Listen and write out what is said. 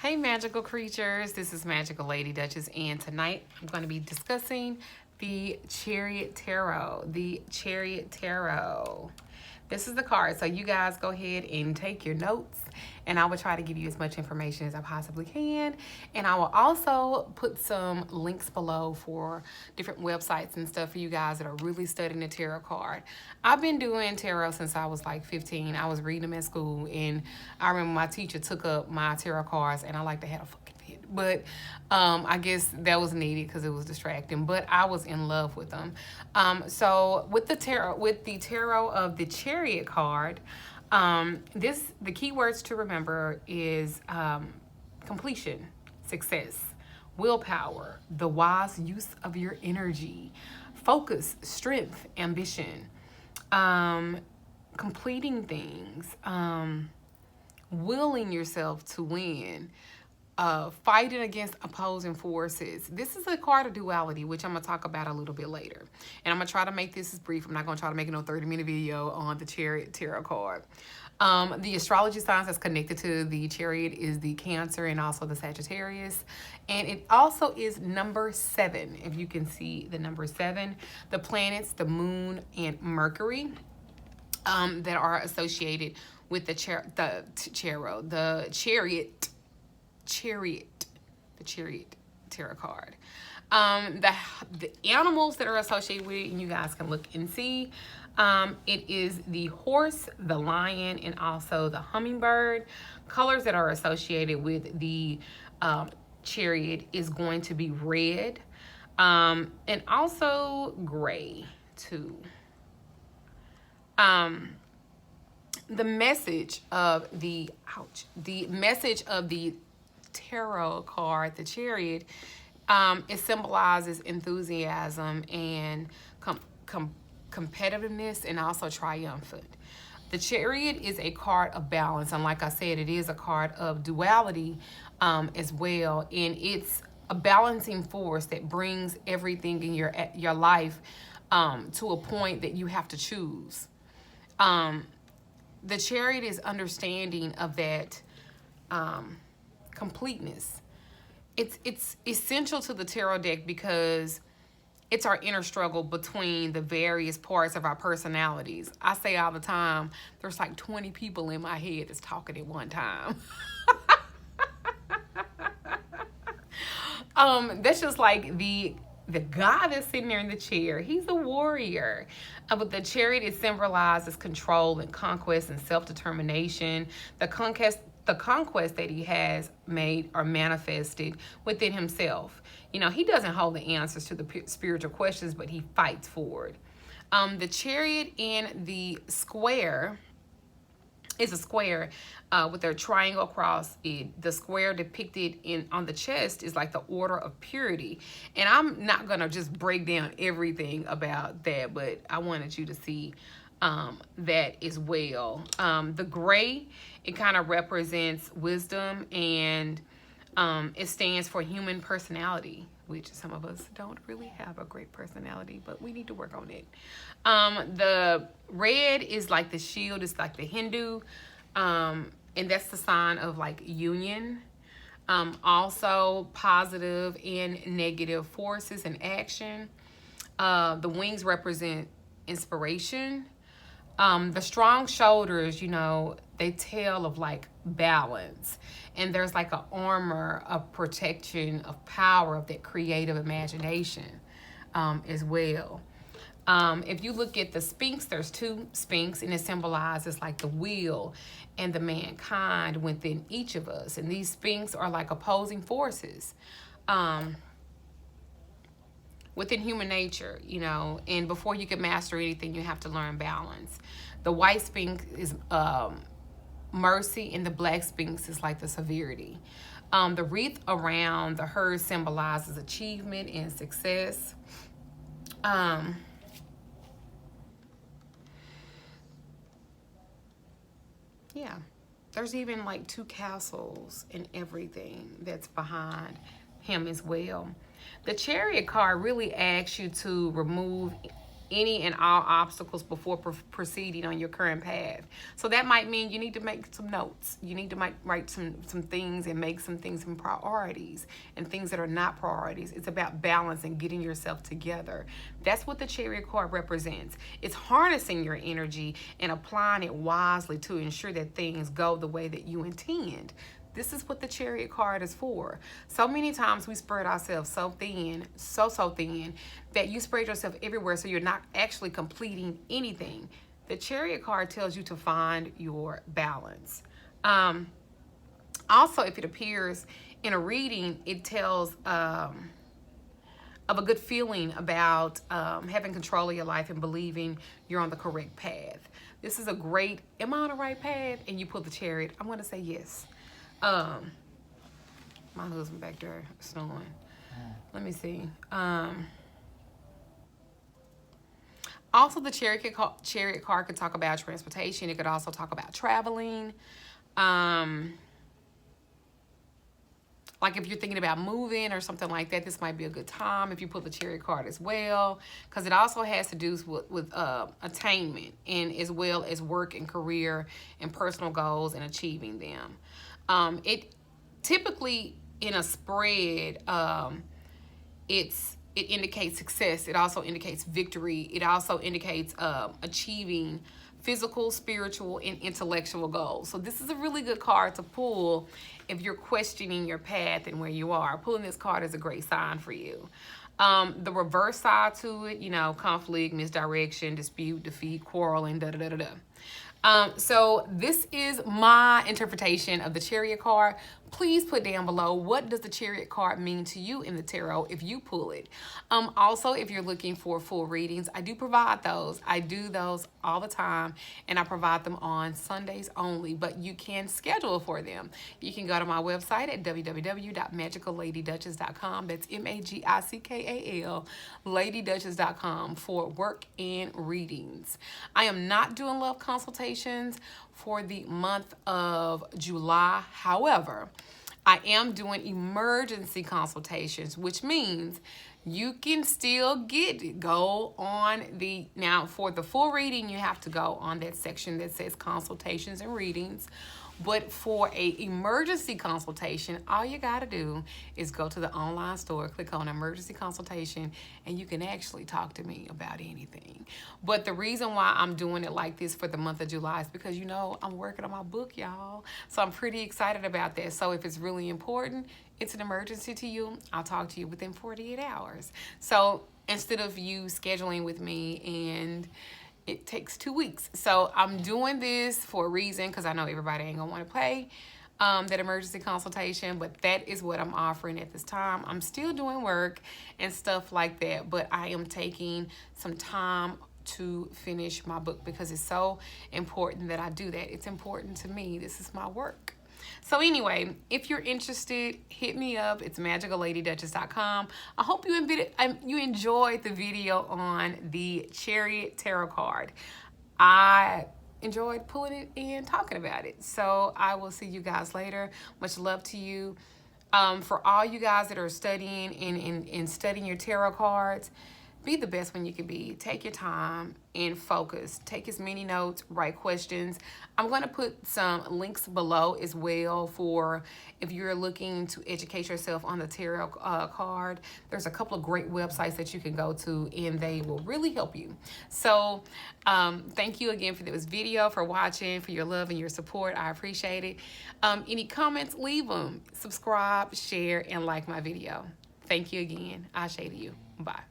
Hey magical creatures, this is Magical Lady Duchess, and tonight I'm going to be discussing the Chariot Tarot. The Chariot Tarot. This is the card, so you guys go ahead and take your notes, and I will try to give you as much information as I possibly can. And I will also put some links below for different websites and stuff for you guys that are really studying the tarot card. I've been doing tarot since I was like 15. I was reading them at school, and I remember my teacher took up my tarot cards, and I like to have a fucking fit. But I guess that was needed because it was distracting. But I was in love with them. So with the tarot of the Chariot card, the keywords to remember is completion, success, willpower, the wise use of your energy, focus, strength, ambition, completing things, willing yourself to win, fighting against opposing forces. This is a card of duality, which I'm going to talk about a little bit later. And I'm going to try to make this as brief. I'm not going to try to make it no 30-minute video on the Chariot Tarot card. The astrology signs that's connected to the Chariot is the Cancer and also the Sagittarius. And it also is number 7. If you can see the number 7, the planets, the moon, and Mercury that are associated with the Chariot Tarot card. The animals that are associated with it, and you guys can look and see, it is the horse, the lion, and also the hummingbird. Colors that are associated with the chariot is going to be red, and also gray too. The message of the tarot card, the Chariot, it symbolizes enthusiasm and competitiveness and also triumphant. The Chariot is a card of balance, and like I said, it is a card of duality as well, and it's a balancing force that brings everything in your life to a point that you have to choose. The Chariot is understanding of that completeness. It's essential to the tarot deck because it's our inner struggle between the various parts of our personalities. I say all the time, there's like 20 people in my head that's talking at one time. That's just like the guy that's sitting there in the chair. He's a warrior. But the Chariot, it symbolizes control and conquest and self-determination. The conquest that he has made or manifested within himself. You know, he doesn't hold the answers to the spiritual questions, but he fights for it. The Chariot in the square is a square with their triangle across it. The square depicted on the chest is like the order of purity. And I'm not going to just break down everything about that, but I wanted you to see that as well. The gray, it kind of represents wisdom, and it stands for human personality, which some of us don't really have a great personality, but we need to work on it. The red is like the shield, it's like the Hindu, and that's the sign of like union. Also positive and negative forces and action. The wings represent inspiration. The strong shoulders, you know, they tell of like balance. And there's like an armor of protection, of power, of that creative imagination as well. If you look at the Sphinx, there's 2 Sphinx, and it symbolizes like the will and the mankind within each of us. And these Sphinx are like opposing forces within human nature, you know. And before you can master anything, you have to learn balance. The white Sphinx is mercy, and the black Sphinx is like the severity. The wreath around the herd symbolizes achievement and success. Yeah, there's even like 2 castles and everything that's behind him as well. The Chariot card really asks you to remove any and all obstacles before proceeding on your current path. So that might mean you need to make some notes. You need to write some things and make some things in priorities and things that are not priorities. It's about balance and getting yourself together. That's what the Chariot card represents. It's harnessing your energy and applying it wisely to ensure that things go the way that you intend. This is what the Chariot card is for. So many times we spread ourselves so thin, so thin, that you spread yourself everywhere so you're not actually completing anything. The Chariot card tells you to find your balance. Also, if it appears in a reading, it tells of a good feeling about having control of your life and believing you're on the correct path. This is a great, am I on the right path? And you pull the Chariot, I'm going to say yes. My husband back there snoring. Let me see. Also, the Chariot card could talk about transportation. It could also talk about traveling. Like if you're thinking about moving or something like that, this might be a good time if you pull the Chariot card as well, because it also has to do with attainment, and as well as work and career and personal goals and achieving them. It typically in a spread, it indicates success. It also indicates victory. It also indicates achieving physical, spiritual, and intellectual goals. So this is a really good card to pull if you're questioning your path and where you are. Pulling this card is a great sign for you. The reverse side to it, you know, conflict, misdirection, dispute, defeat, quarreling, so this is my interpretation of the Chariot card. Please put down below, what does the Chariot card mean to you in the tarot if you pull it? Also, if you're looking for full readings, I do provide those. I do those all the time, and I provide them on Sundays only, but you can schedule for them. You can go to my website at www.magicalLadyDuchess.com. That's Magickal, LadyDuchess.com for work and readings. I am not doing love consultations for the month of July. However, I am doing emergency consultations, which means you can still get it. Go on now for the full reading, you have to go on that section that says consultations and readings. But for a emergency consultation, all you got to do is go to the online store, click on emergency consultation, and you can actually talk to me about anything. But the reason why I'm doing it like this for the month of July is because, you know, I'm working on my book, y'all. So I'm pretty excited about that. So if it's really important, it's an emergency to you, I'll talk to you within 48 hours. So instead of you scheduling with me and it takes 2 weeks. So I'm doing this for a reason, because I know everybody ain't gonna want to pay that emergency consultation, but that is what I'm offering at this time. I'm still doing work and stuff like that, but I am taking some time to finish my book because it's so important that I do that. It's important to me. This is my work. So anyway, if you're interested, hit me up. It's MagicalLadyDuchess.com. I hope you enjoyed the video on the Chariot Tarot card. I enjoyed pulling it and talking about it. So I will see you guys later. Much love to you. For all you guys that are studying and studying your tarot cards, be the best one you can be. Take your time and focus. Take as many notes, write questions. I'm going to put some links below as well for if you're looking to educate yourself on the tarot card. There's a couple of great websites that you can go to, and they will really help you. So thank you again for this video, for watching, for your love and your support. I appreciate it. Any comments, leave them. Subscribe, share, and like my video. Thank you again. I shade you. Bye.